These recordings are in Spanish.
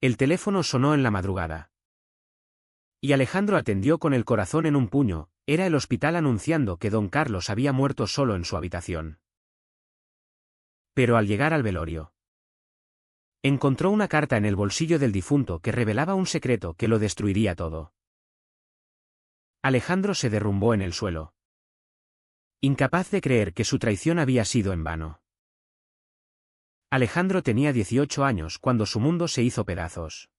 El teléfono sonó en la madrugada. Y Alejandro atendió con el corazón en un puño. Era el hospital anunciando que don Carlos había muerto solo en su habitación. Pero al llegar al velorio, encontró una carta en el bolsillo del difunto que revelaba un secreto que lo destruiría todo. Alejandro se derrumbó en el suelo, incapaz de creer que su traición había sido en vano. Alejandro tenía 18 años cuando su mundo se hizo pedazos.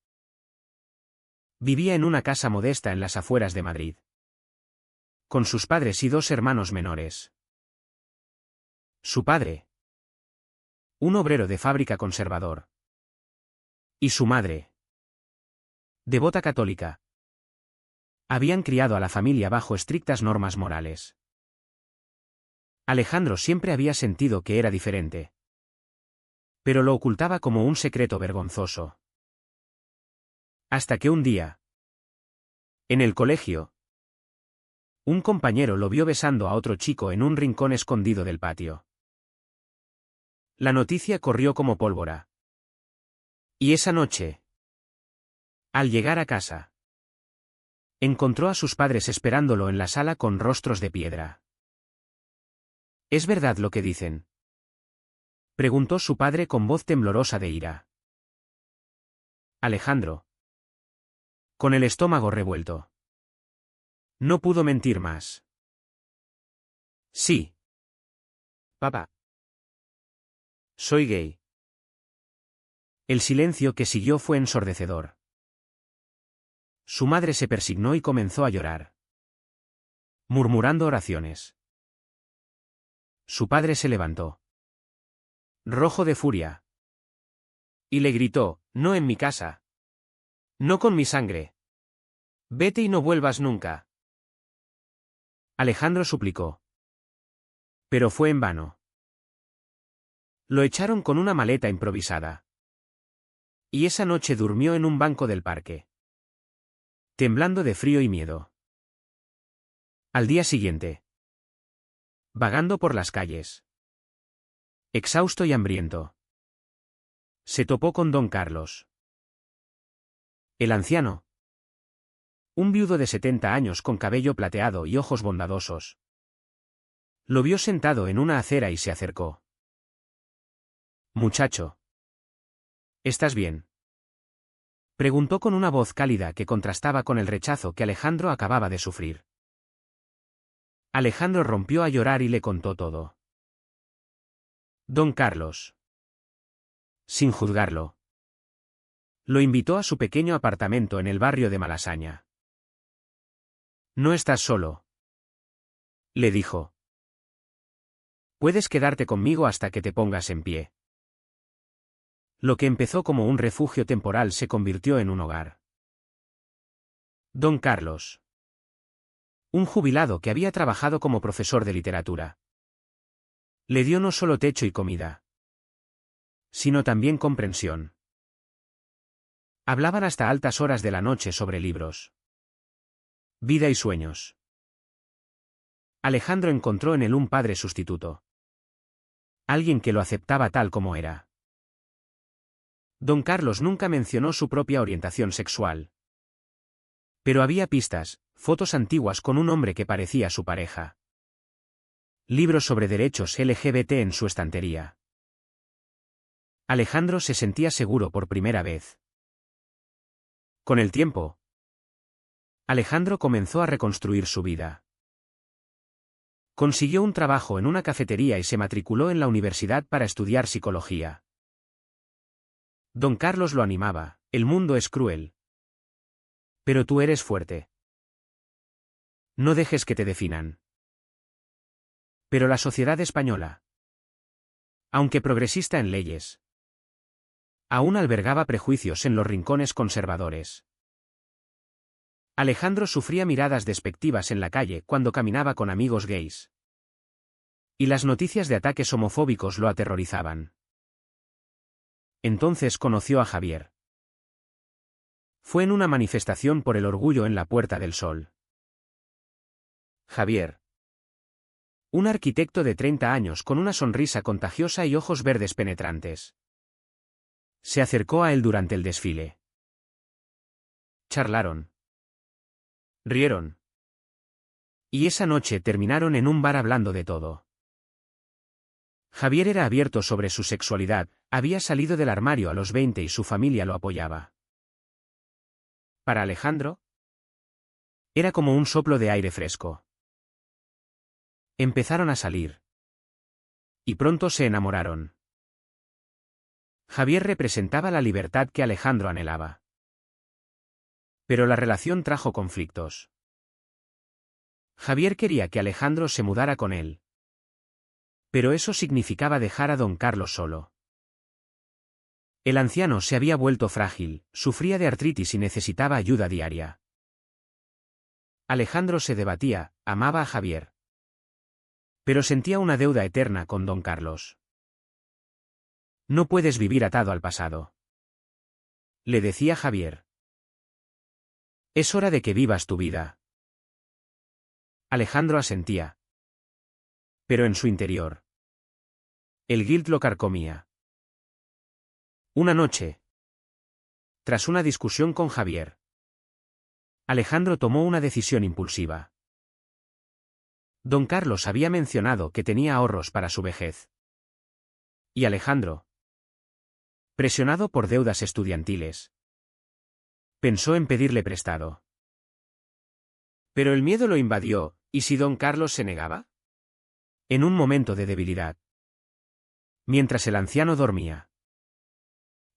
Vivía en una casa modesta en las afueras de Madrid, con sus padres y 2 hermanos menores. Su padre, un obrero de fábrica conservador, y su madre, devota católica, habían criado a la familia bajo estrictas normas morales. Alejandro siempre había sentido que era diferente, pero lo ocultaba como un secreto vergonzoso. Hasta que un día, en el colegio, un compañero lo vio besando a otro chico en un rincón escondido del patio. La noticia corrió como pólvora. Y esa noche, al llegar a casa, encontró a sus padres esperándolo en la sala con rostros de piedra. ¿Es verdad lo que dicen?, preguntó su padre con voz temblorosa de ira. Alejandro, con el estómago revuelto, no pudo mentir más. Sí. Papá. Soy gay. El silencio que siguió fue ensordecedor. Su madre se persignó y comenzó a llorar, murmurando oraciones. Su padre se levantó, rojo de furia, y le gritó: «No en mi casa. No con mi sangre. Vete y no vuelvas nunca». Alejandro suplicó, pero fue en vano. Lo echaron con una maleta improvisada. Y esa noche durmió en un banco del parque, temblando de frío y miedo. Al día siguiente, vagando por las calles, exhausto y hambriento, se topó con don Carlos. El anciano, un viudo de 70 años con cabello plateado y ojos bondadosos, lo vio sentado en una acera y se acercó. «Muchacho, ¿estás bien?», preguntó con una voz cálida que contrastaba con el rechazo que Alejandro acababa de sufrir. Alejandro rompió a llorar y le contó todo. Don Carlos, sin juzgarlo, lo invitó a su pequeño apartamento en el barrio de Malasaña. «No estás solo», le dijo. «Puedes quedarte conmigo hasta que te pongas en pie». Lo que empezó como un refugio temporal se convirtió en un hogar. Don Carlos, un jubilado que había trabajado como profesor de literatura, le dio no solo techo y comida, sino también comprensión. Hablaban hasta altas horas de la noche sobre libros, vida y sueños. Alejandro encontró en él un padre sustituto, alguien que lo aceptaba tal como era. Don Carlos nunca mencionó su propia orientación sexual, pero había pistas, fotos antiguas con un hombre que parecía su pareja, libros sobre derechos LGBT en su estantería. Alejandro se sentía seguro por primera vez. Con el tiempo, Alejandro comenzó a reconstruir su vida. Consiguió un trabajo en una cafetería y se matriculó en la universidad para estudiar psicología. Don Carlos lo animaba: «El mundo es cruel, pero tú eres fuerte. No dejes que te definan». Pero la sociedad española, aunque progresista en leyes, aún albergaba prejuicios en los rincones conservadores. Alejandro sufría miradas despectivas en la calle cuando caminaba con amigos gays, y las noticias de ataques homofóbicos lo aterrorizaban. Entonces conoció a Javier. Fue en una manifestación por el orgullo en la Puerta del Sol. Javier, un arquitecto de 30 años con una sonrisa contagiosa y ojos verdes penetrantes, se acercó a él durante el desfile. charlaron. Rieron. Y esa noche terminaron en un bar hablando de todo. Javier era abierto sobre su sexualidad, había salido del armario a los 20 y su familia lo apoyaba. Para Alejandro, era como un soplo de aire fresco. Empezaron a salir. Y pronto se enamoraron. Javier representaba la libertad que Alejandro anhelaba. Pero la relación trajo conflictos. Javier quería que Alejandro se mudara con él. Pero eso significaba dejar a don Carlos solo. El anciano se había vuelto frágil, sufría de artritis y necesitaba ayuda diaria. Alejandro se debatía, amaba a Javier. Pero sentía una deuda eterna con don Carlos. No puedes vivir atado al pasado. Le decía Javier. Es hora de que vivas tu vida. Alejandro asentía. Pero en su interior, el guilt lo carcomía. Una noche, tras una discusión con Javier, Alejandro tomó una decisión impulsiva. Don Carlos había mencionado que tenía ahorros para su vejez. Y Alejandro, presionado por deudas estudiantiles, pensó en pedirle prestado. Pero el miedo lo invadió, ¿y si don Carlos se negaba? En un momento de debilidad, mientras el anciano dormía,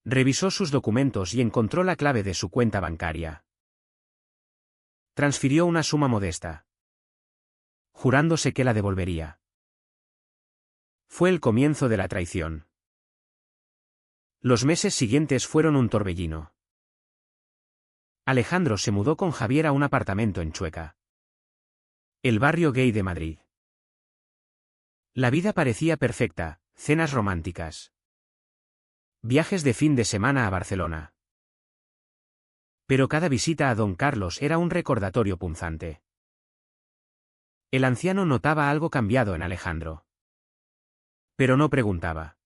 revisó sus documentos y encontró la clave de su cuenta bancaria. Transfirió una suma modesta, jurándose que la devolvería. Fue el comienzo de la traición. Los meses siguientes fueron un torbellino. Alejandro se mudó con Javier a un apartamento en Chueca, el barrio gay de Madrid. La vida parecía perfecta, cenas románticas, viajes de fin de semana a Barcelona. Pero cada visita a don Carlos era un recordatorio punzante. El anciano notaba algo cambiado en Alejandro. Pero no preguntaba.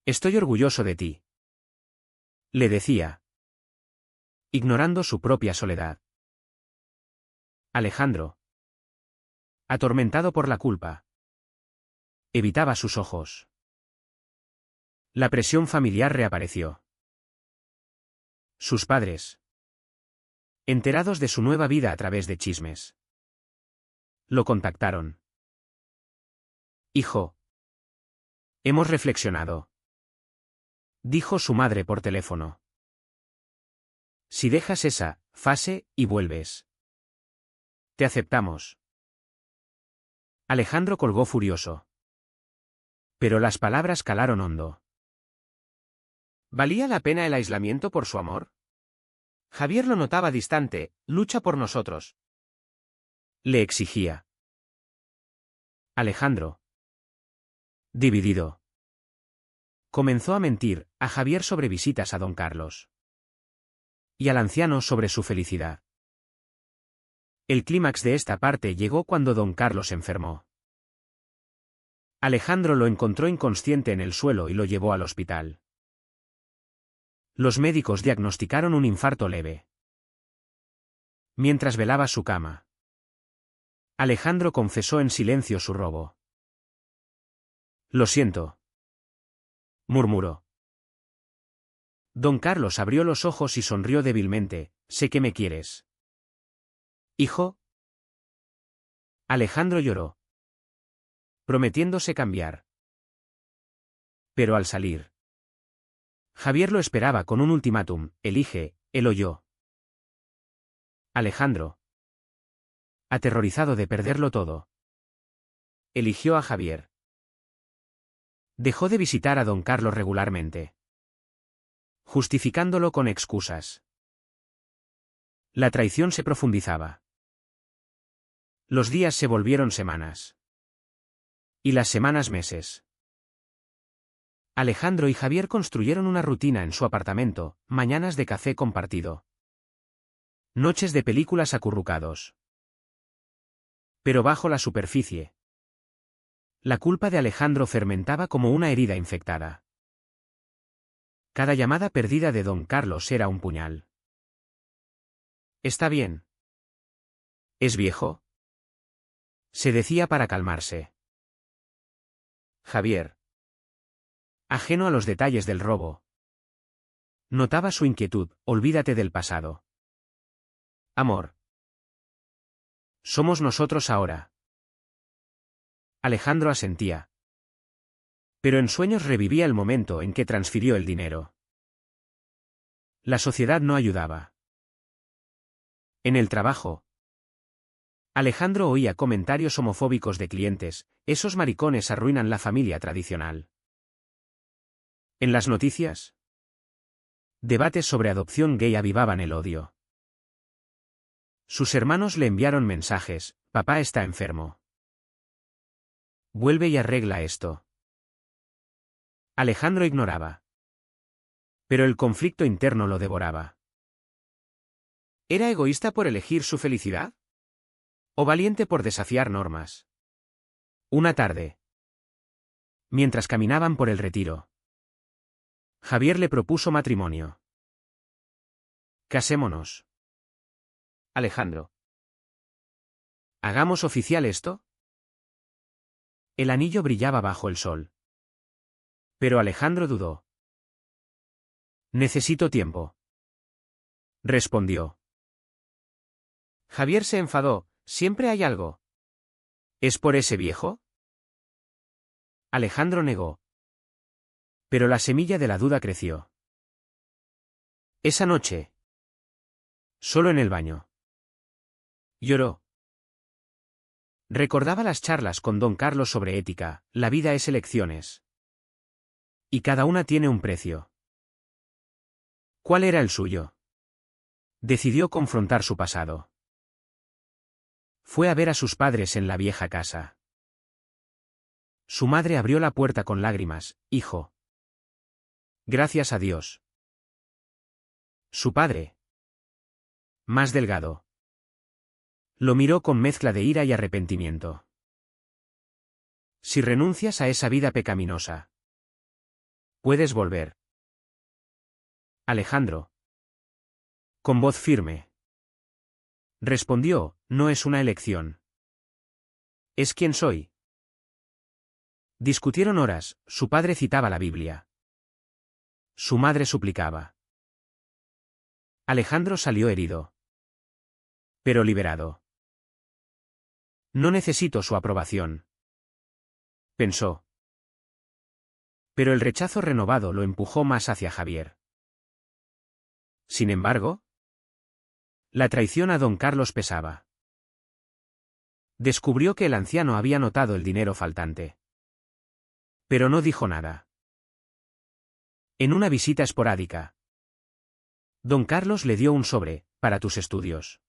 Estoy orgulloso de ti, le decía, ignorando su propia soledad. Alejandro, atormentado por la culpa, evitaba sus ojos. La presión familiar reapareció. Sus padres, enterados de su nueva vida a través de chismes, lo contactaron. Hijo, hemos reflexionado, dijo su madre por teléfono. Si dejas esa fase y vuelves, te aceptamos. Alejandro colgó furioso. Pero las palabras calaron hondo. ¿Valía la pena el aislamiento por su amor? Javier lo notaba distante, lucha por nosotros, le exigía. Alejandro, dividido, comenzó a mentir a Javier sobre visitas a don Carlos. Y al anciano sobre su felicidad. El clímax de esta parte llegó cuando don Carlos enfermó. Alejandro lo encontró inconsciente en el suelo y lo llevó al hospital. Los médicos diagnosticaron un infarto leve. Mientras velaba su cama, Alejandro confesó en silencio su robo. Lo siento, murmuró. Don Carlos abrió los ojos y sonrió débilmente. Sé que me quieres. ¿Hijo? Alejandro lloró, prometiéndose cambiar. Pero al salir, Javier lo esperaba con un ultimátum: elige, él o yo. Alejandro, aterrorizado de perderlo todo, eligió a Javier. Dejó de visitar a don Carlos regularmente, justificándolo con excusas. La traición se profundizaba. Los días se volvieron semanas. Y las semanas meses. Alejandro y Javier construyeron una rutina en su apartamento, mañanas de café compartido. Noches de películas acurrucados. Pero bajo la superficie, la culpa de Alejandro fermentaba como una herida infectada. Cada llamada perdida de don Carlos era un puñal. Está bien. ¿Es viejo? Se decía para calmarse. Javier. Ajeno a los detalles del robo. Notaba su inquietud, olvídate del pasado. Amor. Somos nosotros ahora. Alejandro asentía. Pero en sueños revivía el momento en que transfirió el dinero. La sociedad no ayudaba. En el trabajo. Alejandro oía comentarios homofóbicos de clientes, esos maricones arruinan la familia tradicional. En las noticias. Debates sobre adopción gay avivaban el odio. Sus hermanos le enviaron mensajes, papá está enfermo. Vuelve y arregla esto. Alejandro ignoraba. Pero el conflicto interno lo devoraba. ¿Era egoísta por elegir su felicidad? ¿O valiente por desafiar normas? Una tarde. Mientras caminaban por el retiro. Javier le propuso matrimonio. Casémonos. Alejandro. ¿Hagamos oficial esto? El anillo brillaba bajo el sol. Pero Alejandro dudó. Necesito tiempo. Respondió. Javier se enfadó, siempre hay algo. ¿Es por ese viejo? Alejandro negó. Pero la semilla de la duda creció. Esa noche. Solo en el baño. Lloró. Recordaba las charlas con don Carlos sobre ética, la vida es elecciones. Y cada una tiene un precio. ¿Cuál era el suyo? Decidió confrontar su pasado. Fue a ver a sus padres en la vieja casa. Su madre abrió la puerta con lágrimas, hijo. Gracias a Dios. Su padre. Más delgado. Lo miró con mezcla de ira y arrepentimiento. Si renuncias a esa vida pecaminosa, puedes volver. Alejandro. Con voz firme. Respondió, no es una elección. Es quien soy. Discutieron horas, su padre citaba la Biblia. Su madre suplicaba. Alejandro salió herido. Pero liberado. No necesito su aprobación. Pensó. Pero el rechazo renovado lo empujó más hacia Javier. Sin embargo, la traición a don Carlos pesaba. Descubrió que el anciano había notado el dinero faltante. Pero no dijo nada. En una visita esporádica, don Carlos le dio un sobre, para tus estudios.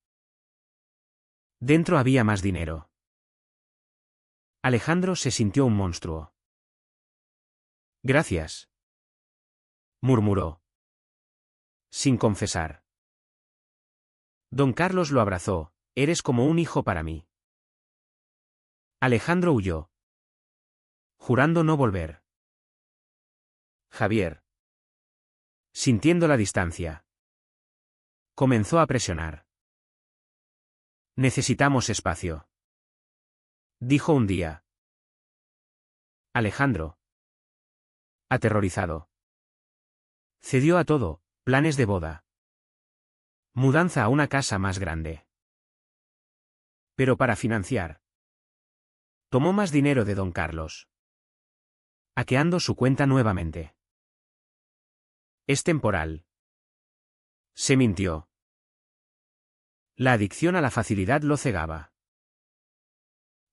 Dentro había más dinero. Alejandro se sintió un monstruo. Gracias. Murmuró. Sin confesar. Don Carlos lo abrazó, eres como un hijo para mí. Alejandro huyó. Jurando no volver. Javier. Sintiendo la distancia. Comenzó a presionar. Necesitamos espacio. Dijo un día. Alejandro. Aterrorizado. Cedió a todo, planes de boda. Mudanza a una casa más grande. Pero para financiar. Tomó más dinero de don Carlos. Hackeando su cuenta nuevamente. Es temporal. Se mintió. La adicción a la facilidad lo cegaba.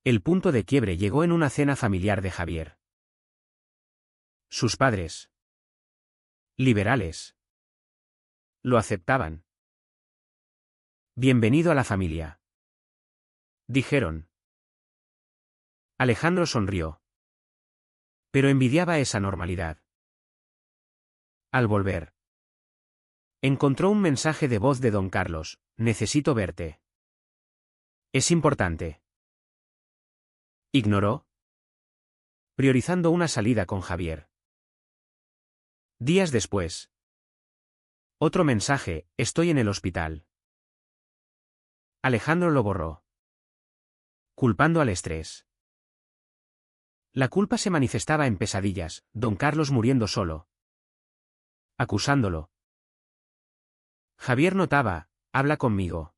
El punto de quiebre llegó en una cena familiar de Javier. Sus padres. Liberales. Lo aceptaban. Bienvenido a la familia. Dijeron. Alejandro sonrió. Pero envidiaba esa normalidad. Al volver. Encontró un mensaje de voz de don Carlos, necesito verte. Es importante. Ignoró. Priorizando una salida con Javier. Días después. Otro mensaje, estoy en el hospital. Alejandro lo borró, culpando al estrés. La culpa se manifestaba en pesadillas, don Carlos muriendo solo, acusándolo. Javier notaba, habla conmigo.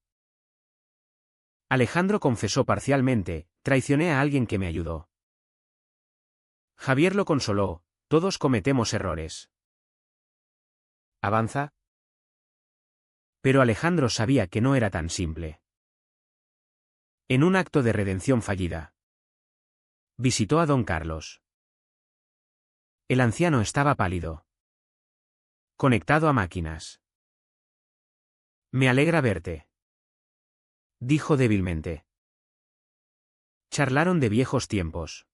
Alejandro confesó parcialmente, traicioné a alguien que me ayudó. Javier lo consoló, todos cometemos errores. Avanza. Pero Alejandro sabía que no era tan simple. En un acto de redención fallida, visitó a don Carlos. El anciano estaba pálido, conectado a máquinas. Me alegra verte, dijo débilmente. Charlaron de viejos tiempos.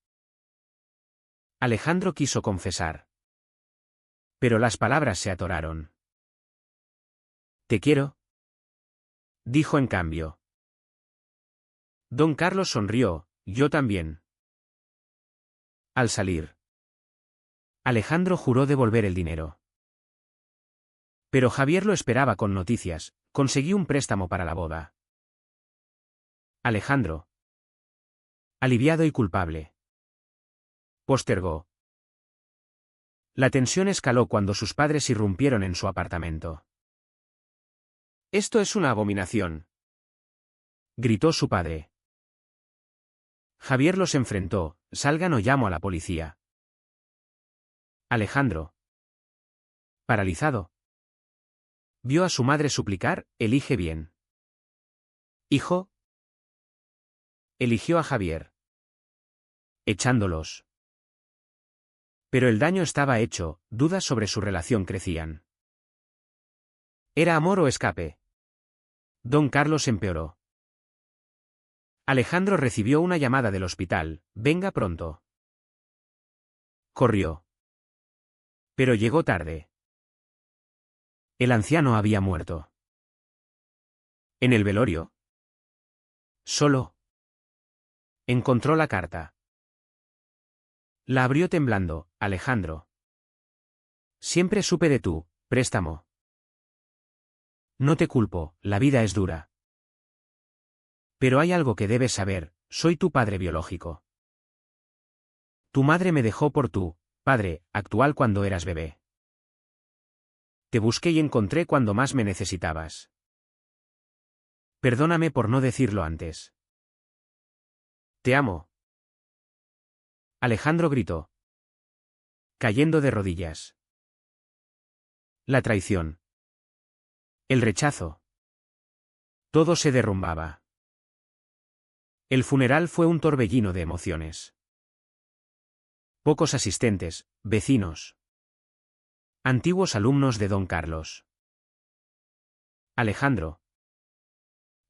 Alejandro quiso confesar, pero las palabras se atoraron. Te quiero, dijo en cambio. Don Carlos sonrió, yo también. Al salir, Alejandro juró devolver el dinero. Pero Javier lo esperaba con noticias, conseguí un préstamo para la boda. Alejandro, aliviado y culpable, postergó. La tensión escaló cuando sus padres irrumpieron en su apartamento. Esto es una abominación, gritó su padre. Javier los enfrentó, salgan o llamo a la policía. Alejandro, paralizado, vio a su madre suplicar, elige bien. Hijo, eligió a Javier, echándolos. Pero el daño estaba hecho, dudas sobre su relación crecían. ¿Era amor o escape? Don Carlos empeoró. Alejandro recibió una llamada del hospital, venga pronto. Corrió. Pero llegó tarde. El anciano había muerto. En el velorio, solo, encontró la carta. La abrió temblando, Alejandro. Siempre supe de tu préstamo. No te culpo, la vida es dura. Pero hay algo que debes saber, soy tu padre biológico. Tu madre me dejó por tu padre actual cuando eras bebé. Te busqué y encontré cuando más me necesitabas. Perdóname por no decirlo antes. Te amo. Alejandro gritó, cayendo de rodillas. La traición. El rechazo. Todo se derrumbaba. El funeral fue un torbellino de emociones. Pocos asistentes, vecinos. Antiguos alumnos de don Carlos. Alejandro,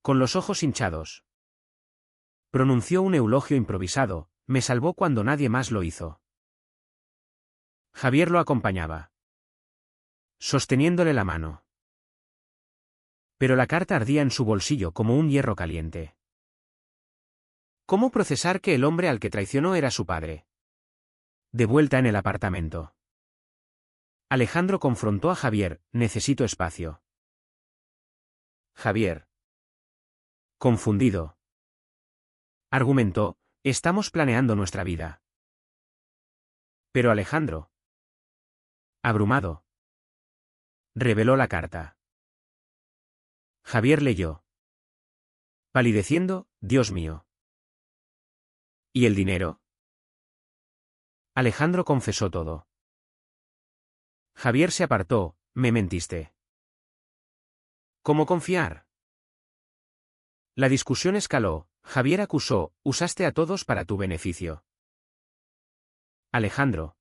con los ojos hinchados, pronunció un eulogio improvisado, me salvó cuando nadie más lo hizo. Javier lo acompañaba, sosteniéndole la mano. Pero la carta ardía en su bolsillo como un hierro caliente. ¿Cómo procesar que el hombre al que traicionó era su padre? De vuelta en el apartamento, Alejandro confrontó a Javier, necesito espacio. Javier, confundido, argumentó, estamos planeando nuestra vida. Pero Alejandro, abrumado, reveló la carta. Javier leyó. Palideciendo, Dios mío. ¿Y el dinero? Alejandro confesó todo. Javier se apartó, me mentiste. ¿Cómo confiar? La discusión escaló, Javier acusó, usaste a todos para tu beneficio. Alejandro,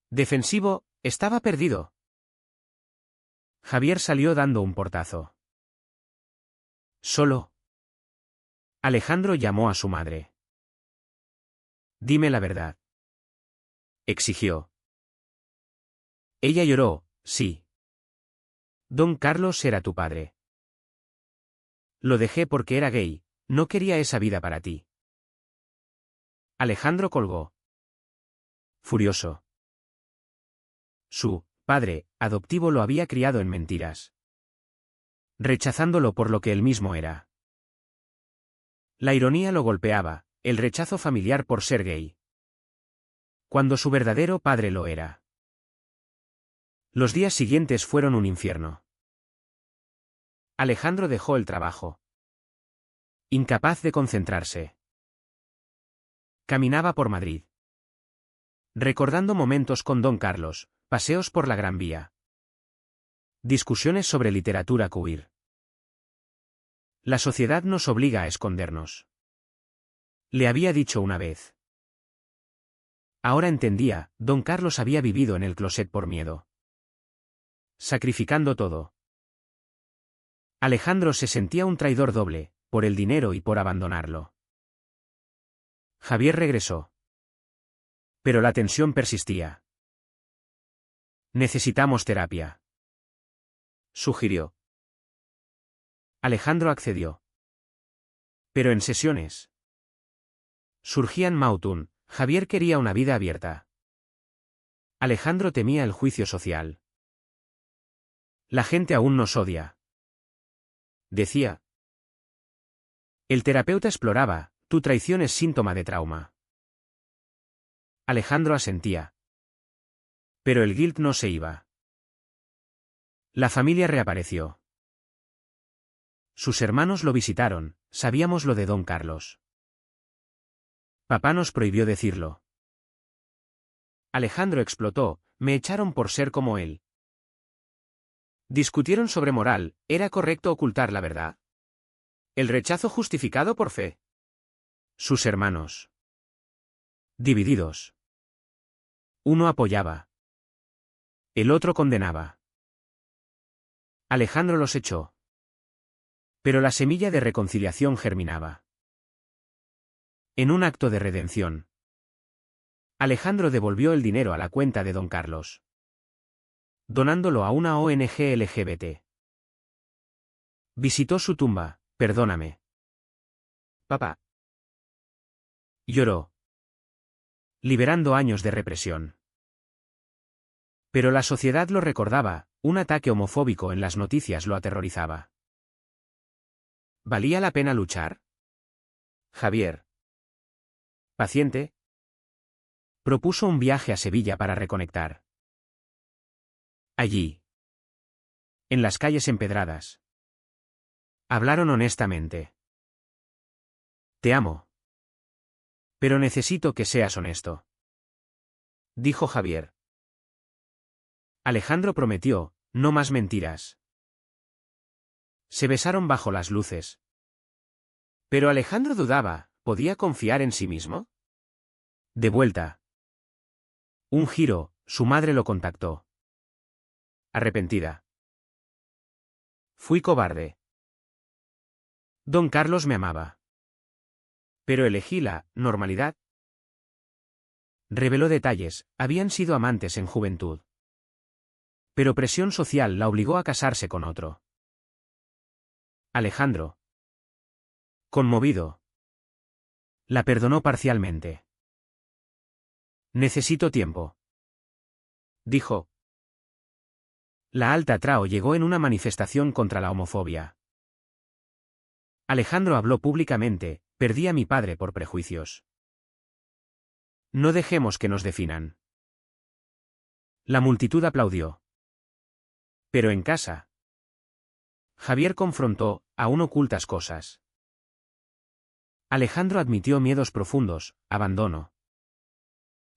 defensivo, estaba perdido. Javier salió dando un portazo. Solo. Alejandro llamó a su madre. Dime la verdad, exigió. Ella lloró, sí. Don Carlos era tu padre. Lo dejé porque era gay, no quería esa vida para ti. Alejandro colgó, furioso. Su padre adoptivo lo había criado en mentiras, rechazándolo por lo que él mismo era. La ironía lo golpeaba, el rechazo familiar por ser gay. Cuando su verdadero padre lo era. Los días siguientes fueron un infierno. Alejandro dejó el trabajo. Incapaz de concentrarse. Caminaba por Madrid. Recordando momentos con don Carlos, paseos por la Gran Vía. Discusiones sobre literatura queer. La sociedad nos obliga a escondernos. Le había dicho una vez. Ahora entendía, don Carlos había vivido en el closet por miedo. Sacrificando todo. Alejandro se sentía un traidor doble, por el dinero y por abandonarlo. Javier regresó. Pero la tensión persistía. Necesitamos terapia, sugirió. Alejandro accedió. Pero en sesiones. Surgían Mautun, Javier quería una vida abierta. Alejandro temía el juicio social. La gente aún nos odia. Decía. El terapeuta exploraba, tu traición es síntoma de trauma. Alejandro asentía. Pero el guilt no se iba. La familia reapareció. Sus hermanos lo visitaron, sabíamos lo de don Carlos. Papá nos prohibió decirlo. Alejandro explotó, me echaron por ser como él. Discutieron sobre moral, ¿era correcto ocultar la verdad? ¿El rechazo justificado por fe? Sus hermanos. Divididos. Uno apoyaba. El otro condenaba. Alejandro los echó. Pero la semilla de reconciliación germinaba. En un acto de redención. Alejandro devolvió el dinero a la cuenta de don Carlos. Donándolo a una ONG LGBT. Visitó su tumba, perdóname. Papá. Lloró. Liberando años de represión. Pero la sociedad lo recordaba, un ataque homofóbico en las noticias lo aterrorizaba. ¿Valía la pena luchar? Javier. Paciente. Propuso un viaje a Sevilla para reconectar. Allí. En las calles empedradas. Hablaron honestamente. Te amo. Pero necesito que seas honesto. Dijo Javier. Alejandro prometió, no más mentiras. Se besaron bajo las luces. Pero Alejandro dudaba, ¿podía confiar en sí mismo? De vuelta. Un giro, su madre lo contactó. Arrepentida. Fui cobarde. Don Carlos me amaba. Pero elegí la normalidad. Reveló detalles, habían sido amantes en juventud. Pero presión social la obligó a casarse con otro. Alejandro. Conmovido. La perdonó parcialmente. Necesito tiempo. Dijo. La Alta Trao llegó en una manifestación contra la homofobia. Alejandro habló públicamente, perdí a mi padre por prejuicios. No dejemos que nos definan. La multitud aplaudió. Pero en casa. Javier confrontó, aún ocultas cosas. Alejandro admitió miedos profundos, abandono.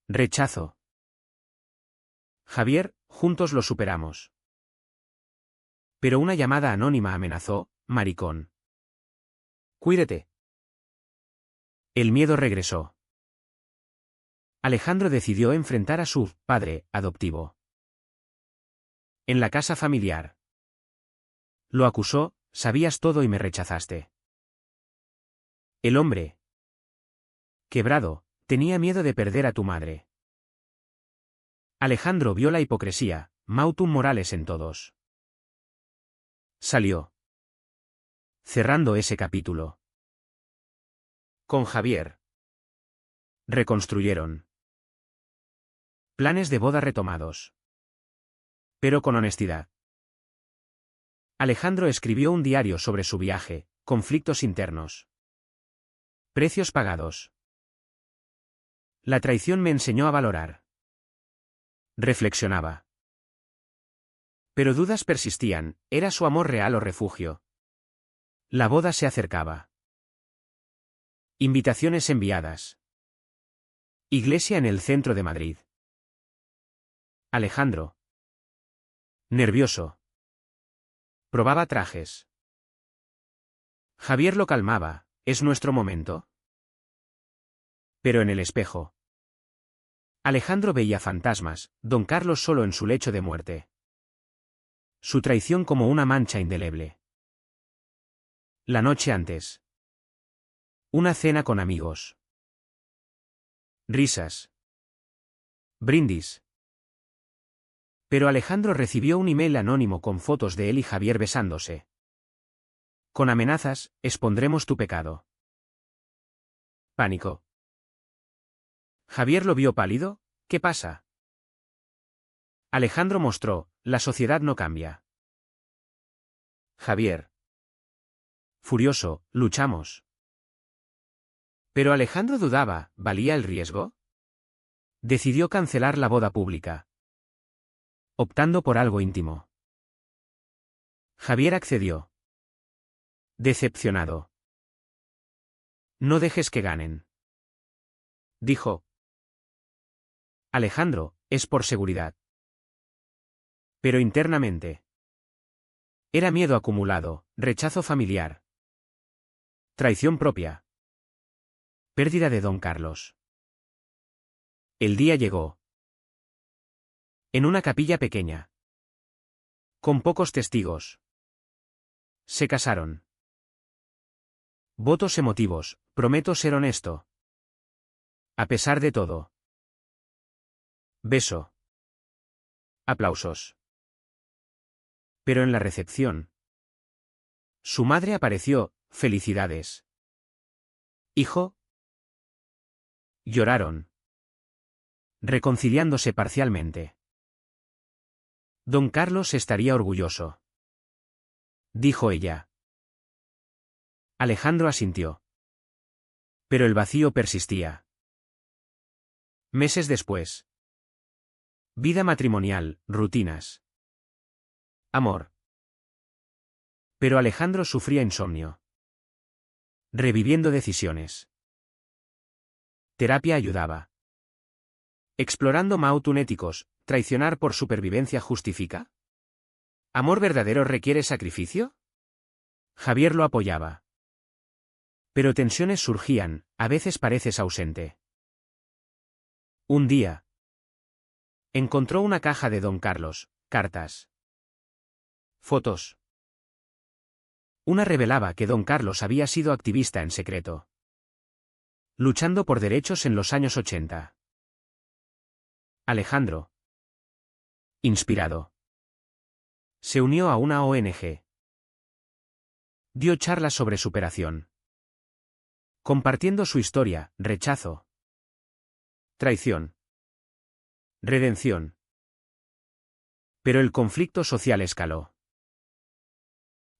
Rechazo. Javier, juntos lo superamos. Pero una llamada anónima amenazó, maricón. Cuídate. El miedo regresó. Alejandro decidió enfrentar a su padre adoptivo. En la casa familiar. Lo acusó, sabías todo y me rechazaste. El hombre. Quebrado, tenía miedo de perder a tu madre. Alejandro vio la hipocresía, Mautun Morales en todos. Salió. Cerrando ese capítulo. Con Javier. Reconstruyeron. Planes de boda retomados. Pero con honestidad. Alejandro escribió un diario sobre su viaje, conflictos internos. Precios pagados. La traición me enseñó a valorar. Reflexionaba. Pero dudas persistían, ¿era su amor real o refugio? La boda se acercaba. Invitaciones enviadas. Iglesia en el centro de Madrid. Alejandro. Nervioso. Probaba trajes. Javier lo calmaba, ¿es nuestro momento? Pero en el espejo. Alejandro veía fantasmas, don Carlos solo en su lecho de muerte. Su traición como una mancha indeleble. La noche antes. Una cena con amigos. Risas. Brindis. Pero Alejandro recibió un email anónimo con fotos de él y Javier besándose. Con amenazas, expondremos tu pecado. Pánico. Javier lo vio pálido, ¿qué pasa? Alejandro mostró, la sociedad no cambia. Javier. Furioso, luchamos. Pero Alejandro dudaba, ¿valía el riesgo? Decidió cancelar la boda pública. Optando por algo íntimo. Javier accedió. Decepcionado. No dejes que ganen. Dijo. Alejandro, es por seguridad. Pero internamente. Era miedo acumulado, rechazo familiar. Traición propia. Pérdida de don Carlos. El día llegó. En una capilla pequeña. Con pocos testigos. Se casaron. Votos emotivos, prometo ser honesto. A pesar de todo. Beso. Aplausos. Pero en la recepción. Su madre apareció, felicidades. Hijo. Lloraron. Reconciliándose parcialmente. Don Carlos estaría orgulloso. Dijo ella. Alejandro asintió. Pero el vacío persistía. Meses después. Vida matrimonial, rutinas. Amor. Pero Alejandro sufría insomnio. Reviviendo decisiones. Terapia ayudaba. Explorando mautunéticos, ¿traicionar por supervivencia justifica? ¿Amor verdadero requiere sacrificio? Javier lo apoyaba. Pero tensiones surgían, a veces pareces ausente. Un día. Encontró una caja de don Carlos, cartas. Fotos. Una revelaba que don Carlos había sido activista en secreto. Luchando por derechos en los años 80. Alejandro. Inspirado. Se unió a una ONG. Dio charlas sobre superación. Compartiendo su historia, rechazo. Traición. Redención. Pero el conflicto social escaló.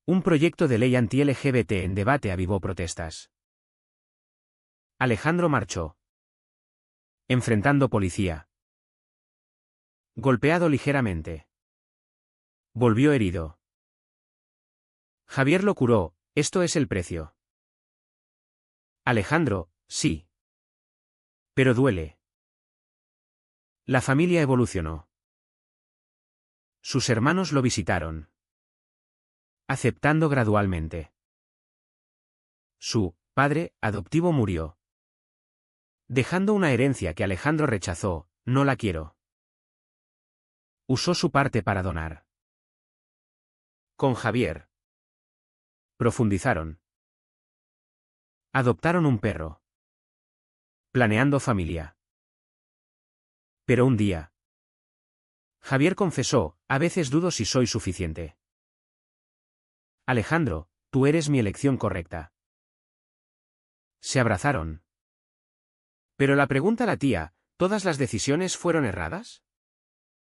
Un proyecto de ley anti-LGBT en debate avivó protestas. Alejandro marchó. Enfrentando policía. Golpeado ligeramente. Volvió herido. Javier lo curó, esto es el precio. Alejandro, sí. Pero duele. La familia evolucionó. Sus hermanos lo visitaron. Aceptando gradualmente. Su padre adoptivo murió. Dejando una herencia que Alejandro rechazó, no la quiero. Usó su parte para donar. Con Javier. Profundizaron. Adoptaron un perro. Planeando familia. Pero un día. Javier confesó, a veces dudo si soy suficiente. Alejandro, tú eres mi elección correcta. Se abrazaron. Pero la pregunta a la tía, ¿todas las decisiones fueron erradas?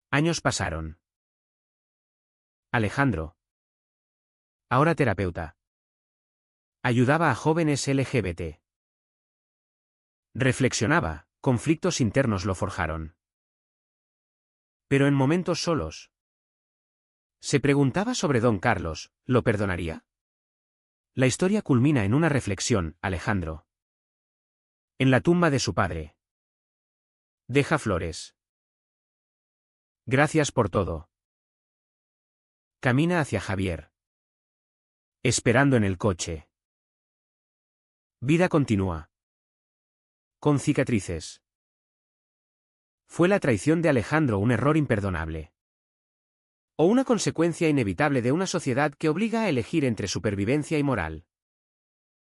Años pasaron. Alejandro. Ahora terapeuta. Ayudaba a jóvenes LGBT. Reflexionaba, conflictos internos lo forjaron. Pero en momentos solos. Se preguntaba sobre don Carlos, ¿lo perdonaría? La historia culmina en una reflexión, Alejandro. En la tumba de su padre. Deja flores. Gracias por todo. Camina hacia Javier. Esperando en el coche. Vida continúa. Con cicatrices. ¿Fue la traición de Alejandro un error imperdonable? ¿O una consecuencia inevitable de una sociedad que obliga a elegir entre supervivencia y moral?